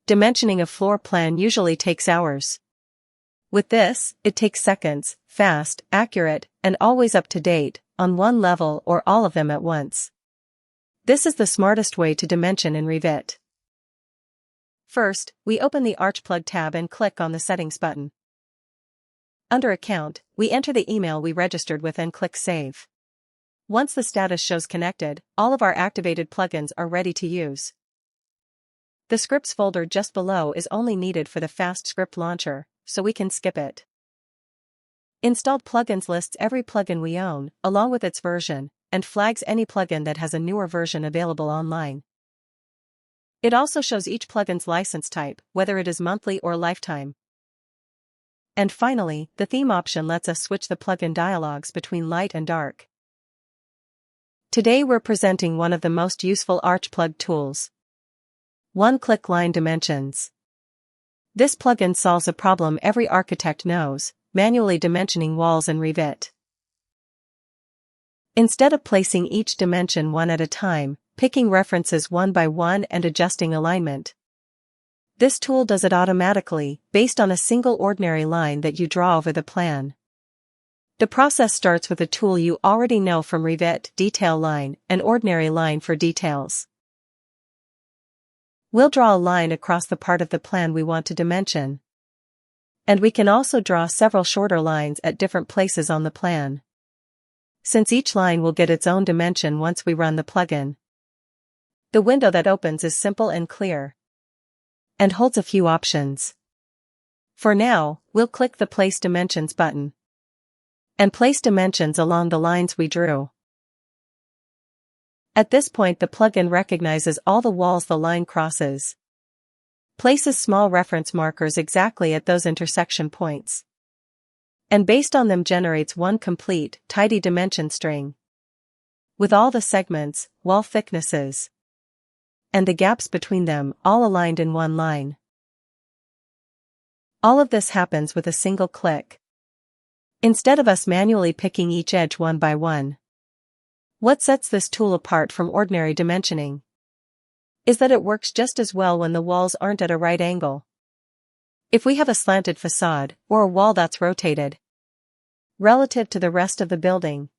dimensioning a floor plan usually takes hours. With this, it takes seconds, fast, accurate, and always up to date, on one level or all of them at once. This is the smartest way to dimension in Revit. First, we open the ArchPlug tab and click on the Settings button. Under Account, we enter the email we registered with and click Save. Once the status shows connected, all of our activated plugins are ready to use. The Scripts folder just below is only needed for the fast script launcher, so we can skip it. Installed Plugins lists every plugin we own, along with its version, and flags any plugin that has a newer version available online. It also shows each plugin's license type, whether it is monthly or lifetime. And finally, the theme option lets us switch the plugin dialogues between light and dark. Today we're presenting one of the most useful ArchPlug tools. One-click line dimensions. This plugin solves a problem every architect knows: manually dimensioning walls in Revit. Instead of placing each dimension one at a time, picking references one by one and adjusting alignment, this tool does it automatically, based on a single ordinary line that you draw over the plan. The process starts with a tool you already know from Revit: Detail Line, an ordinary line for details. We'll draw a line across the part of the plan we want to dimension. And we can also draw several shorter lines at different places on the plan. Since each line will get its own dimension once we run the plugin, the window that opens is simple and clear, and holds a few options. For now, we'll click the Place Dimensions button and place dimensions along the lines we drew. At this point, the plugin recognizes all the walls the line crosses, places small reference markers exactly at those intersection points, and based on them generates one complete, tidy dimension string, with all the segments, wall thicknesses, and the gaps between them all aligned in one line. All of this happens with a single click, instead of us manually picking each edge one by one. What sets this tool apart from ordinary dimensioning is that it works just as well when the walls aren't at a right angle. If we have a slanted facade, or a wall that's rotated relative to the rest of the building,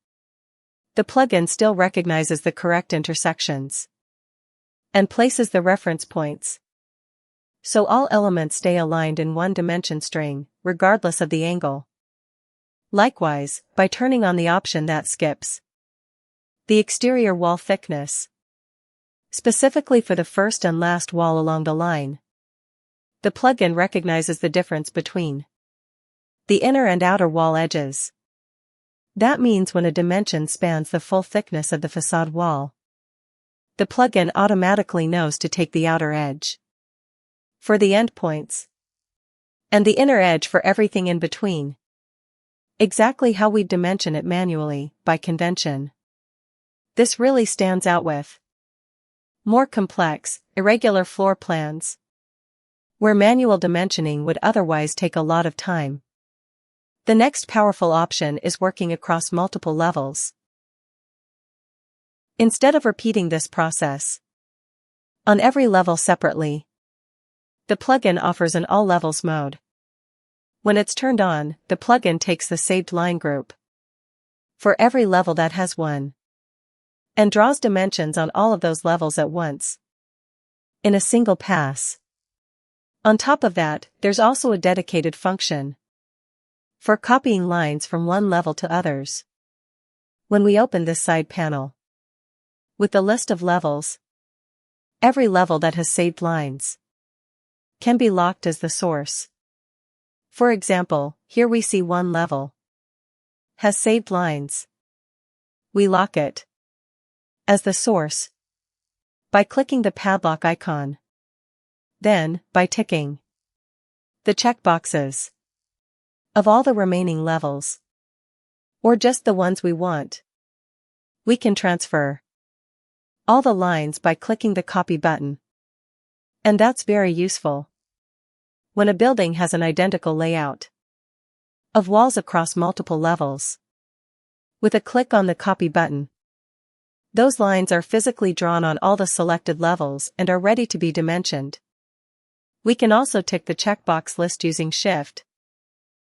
the plugin still recognizes the correct intersections and places the reference points, so all elements stay aligned in one dimension string, regardless of the angle. Likewise, by turning on the option that skips the exterior wall thickness, specifically for the first and last wall along the line, the plugin recognizes the difference between the inner and outer wall edges. That means when a dimension spans the full thickness of the facade wall, the plugin automatically knows to take the outer edge for the endpoints, and the inner edge for everything in between, exactly how we dimension it manually, by convention. This really stands out with more complex, irregular floor plans, where manual dimensioning would otherwise take a lot of time. The next powerful option is working across multiple levels. Instead of repeating this process on every level separately, the plugin offers an all levels mode. When it's turned on, the plugin takes the saved line group for every level that has one, and draws dimensions on all of those levels at once, in a single pass. On top of that, there's also a dedicated function for copying lines from one level to others. When we open this side panel with the list of levels, every level that has saved lines can be locked as the source. For example, here we see one level has saved lines. We lock it as the source by clicking the padlock icon. Then, by ticking the checkboxes of all the remaining levels, or just the ones we want, we can transfer all the lines by clicking the copy button. And that's very useful when a building has an identical layout of walls across multiple levels. With a click on the copy button, those lines are physically drawn on all the selected levels and are ready to be dimensioned. We can also tick the checkbox list using Shift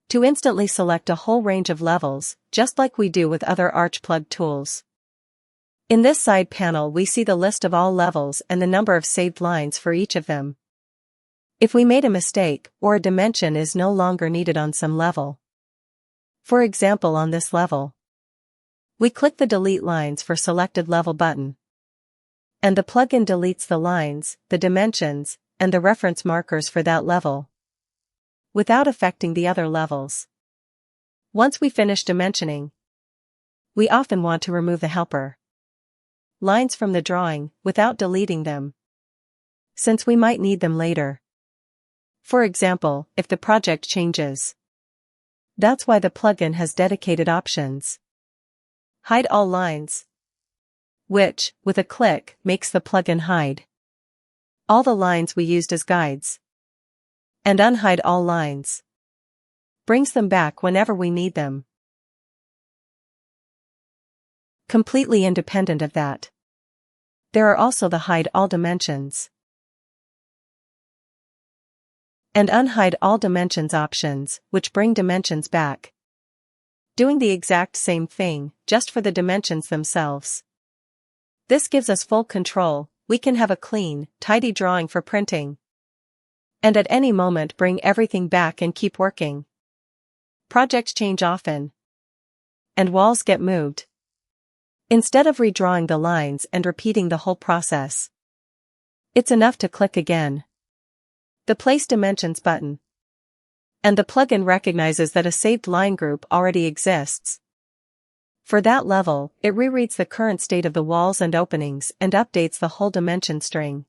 to instantly select a whole range of levels, just like we do with other ArchPlug tools. In this side panel we see the list of all levels and the number of saved lines for each of them. If we made a mistake, or a dimension is no longer needed on some level, for example on this level, we click the Delete Lines for Selected Level button. And the plugin deletes the lines, the dimensions, and the reference markers for that level, without affecting the other levels. Once we finish dimensioning, we often want to remove the helper lines from the drawing, without deleting them, since we might need them later. For example, if the project changes. That's why the plugin has dedicated options. Hide all lines, which, with a click, makes the plugin hide all the lines we used as guides. And unhide all lines brings them back whenever we need them. Completely independent of that, there are also the hide all dimensions and unhide all dimensions options, which bring dimensions back, doing the exact same thing, just for the dimensions themselves. This gives us full control. We can have a clean, tidy drawing for printing, and at any moment bring everything back and keep working. Projects change often, and walls get moved. Instead of redrawing the lines and repeating the whole process, it's enough to click again the Place Dimensions button, and the plugin recognizes that a saved line group already exists. For that level, it rereads the current state of the walls and openings and updates the whole dimension string,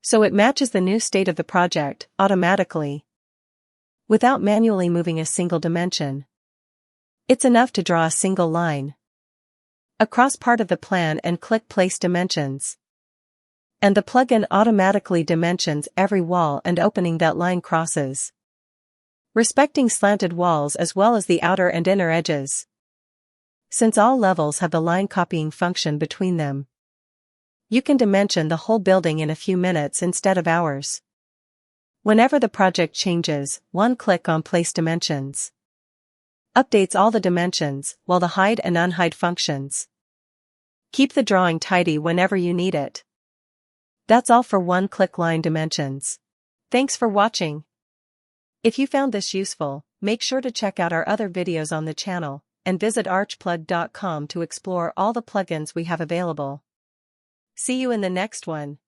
so it matches the new state of the project automatically, without manually moving a single dimension. It's enough to draw a single line across part of the plan and click Place Dimensions, and the plugin automatically dimensions every wall and opening that line crosses, respecting slanted walls as well as the outer and inner edges, since all levels have the line copying function between them. You can dimension the whole building in a few minutes instead of hours. Whenever the project changes, one click on Place Dimensions updates all the dimensions, while the hide and unhide functions keep the drawing tidy whenever you need it. That's all for one-click line dimensions. Thanks for watching. If you found this useful, make sure to check out our other videos on the channel, and visit archplug.com to explore all the plugins we have available. See you in the next one.